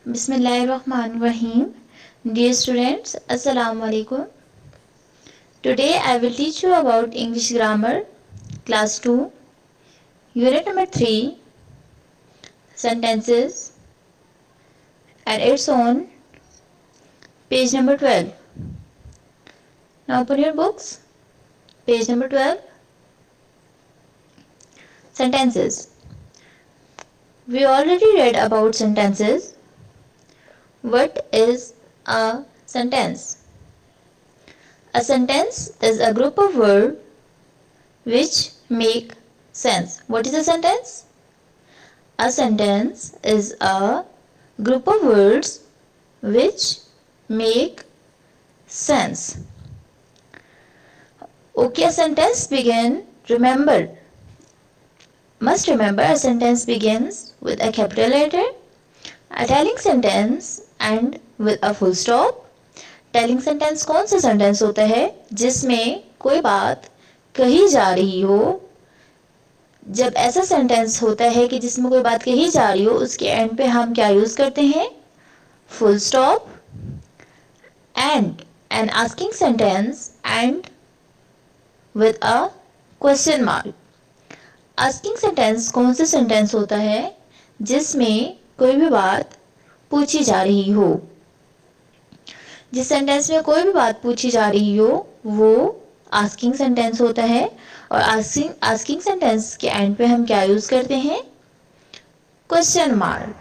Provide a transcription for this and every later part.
Bismillahirrahmanirrahim. Dear students, Assalamu alaikum. Today I will teach you about English grammar, class 2, unit number 3, sentences, and its own, page number 12. Now open your books, page number 12, sentences. We already read about sentences. What is a sentence? A sentence is a group of words which make sense. What is a sentence? A sentence is a group of words which make sense. Okay, a sentence must remember a sentence begins with a capital letter, a telling sentence and with a full stop. Telling sentence कौन सा sentence होता है जिसमें कोई बात कही जा रही हो. जब ऐसा सेंटेंस होता है कि जिसमें कोई बात कही जा रही हो, उसके एंड पे हम क्या यूज करते हैं? Full stop. And an asking sentence end with a question mark. Asking sentence कौन सा सेंटेंस होता है जिसमें कोई भी बात पूछी जा रही हो. जिस सेंटेंस में कोई भी बात पूछी जा रही हो वो आस्किंग सेंटेंस होता है. और आस्किंग सेंटेंस के एंड पे हम क्या यूज करते हैं? Question mark.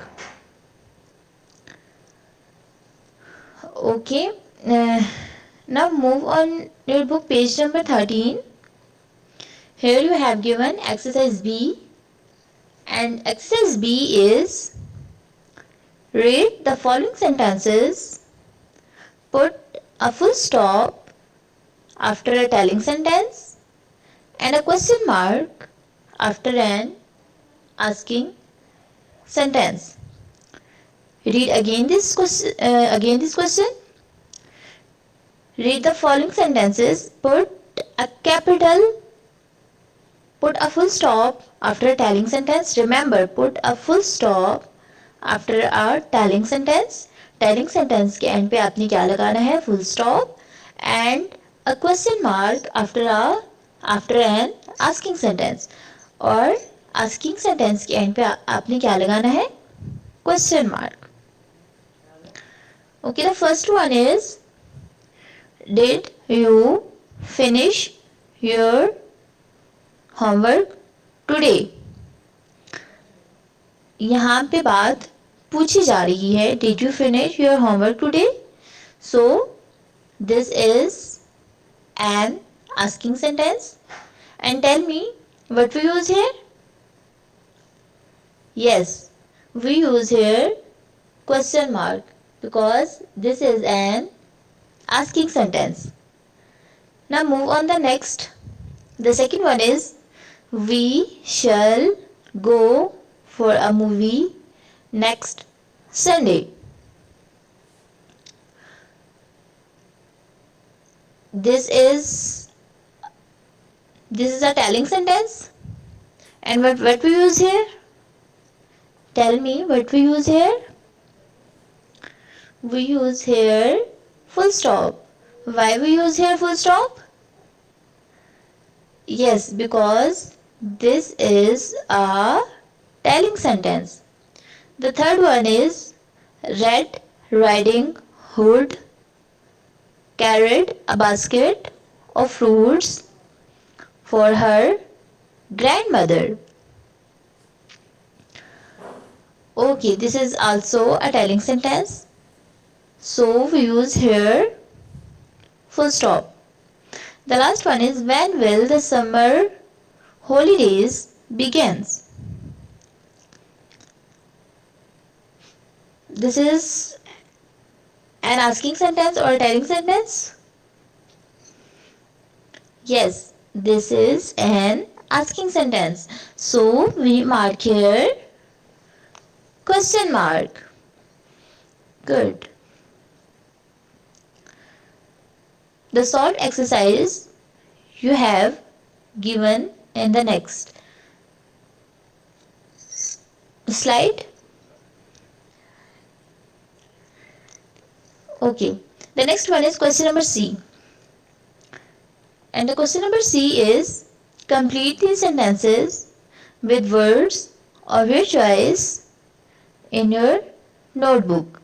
Okay, now move on your book, page number 13. Here you have given exercise B, and exercise B is read the following sentences. Put a full stop after a telling sentence and a question mark after an asking sentence. Read again this question. Read the following sentences. Put a full stop after a telling sentence. Remember, put a full stop after a telling sentence. Telling sentence के end पे आपने क्या लगाना है? Full stop and a question mark after an asking sentence. और asking sentence के end पे आपने क्या लगाना है? Question mark. Okay, the first one is did you finish your homework today. यहाँ पे बात पूछी जा रही है. Did you finish your homework today? So this is an asking sentence. And tell me what we use here. Yes, we use here question mark because this is an asking sentence. Now move on the next. The second one is we shall go for a movie next Sunday. This is a telling sentence. And what we use here? Tell me what we use here. We use here full stop. Why we use here full stop? Yes, because this is a telling sentence. The third one is Red Riding Hood carried a basket of fruits for her grandmother. Okay, this is also a telling sentence. So we use here full stop. The last one is when will the summer holidays begins? This is an asking sentence or a telling sentence? Yes, this is an asking sentence. So we mark here question mark. Good. The solved exercise you have given in the next slide. Okay. The next one is question number C. And the question number C is complete these sentences with words of your choice in your notebook.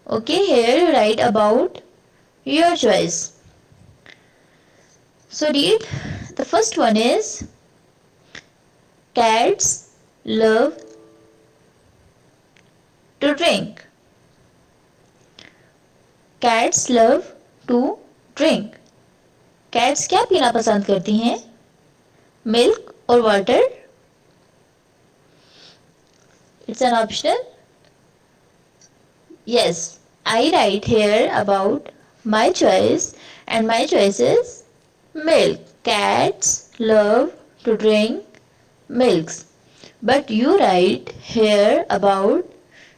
Okay, here you write about your choice. So read. The first one is cats love to drink. Cats love to drink. Cats क्या पीना पसंद करती हैं? Milk or water? It's an optional. Yes, I write here about my choice, and my choice is milk. Cats love to drink milks. But you write here about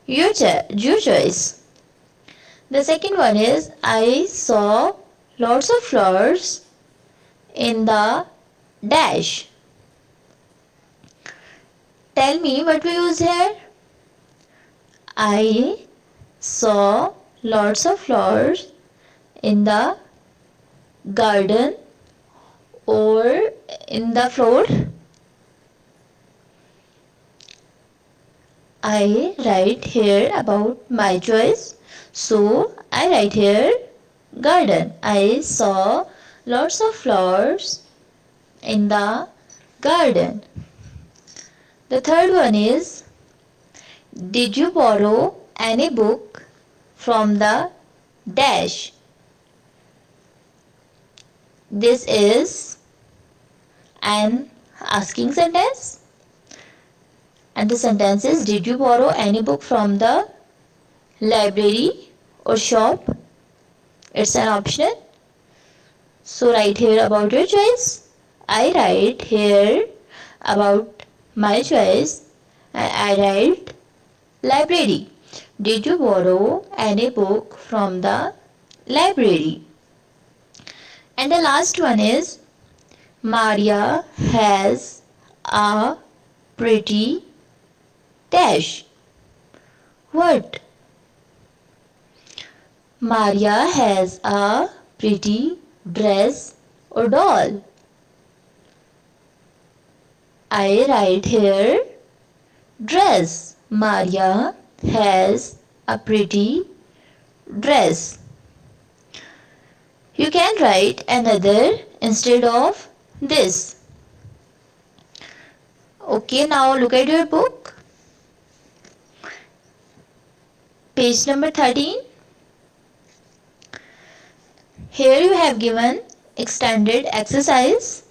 your choice. The second one is I saw lots of flowers in the dash. Tell me what we use here. I saw lots of flowers in the garden or in the floor. I write here about my choice. So I write here garden. I saw lots of flowers in the garden. The third one is did you borrow any book from the dash? This is an asking sentence. And the sentence is did you borrow any book from the library or shop? It's an optional. So write here about your choice. I write here about my choice and I write library. Did you borrow any book from the library? And the last one is Maria has a pretty dash. What? Maria has a pretty dress or doll. I write here dress. Maria has a pretty dress. You can write another instead of this. Okay, now look at your book. Page number 13. Here you have given extended exercise,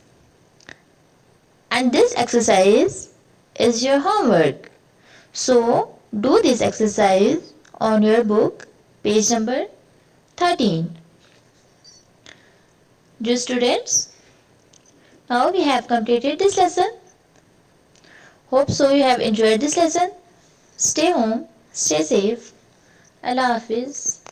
and this exercise is your homework. So do this exercise on your book, page number 13. Dear students, now we have completed this lesson. Hope so you have enjoyed this lesson. Stay home, stay safe. Allah Hafiz.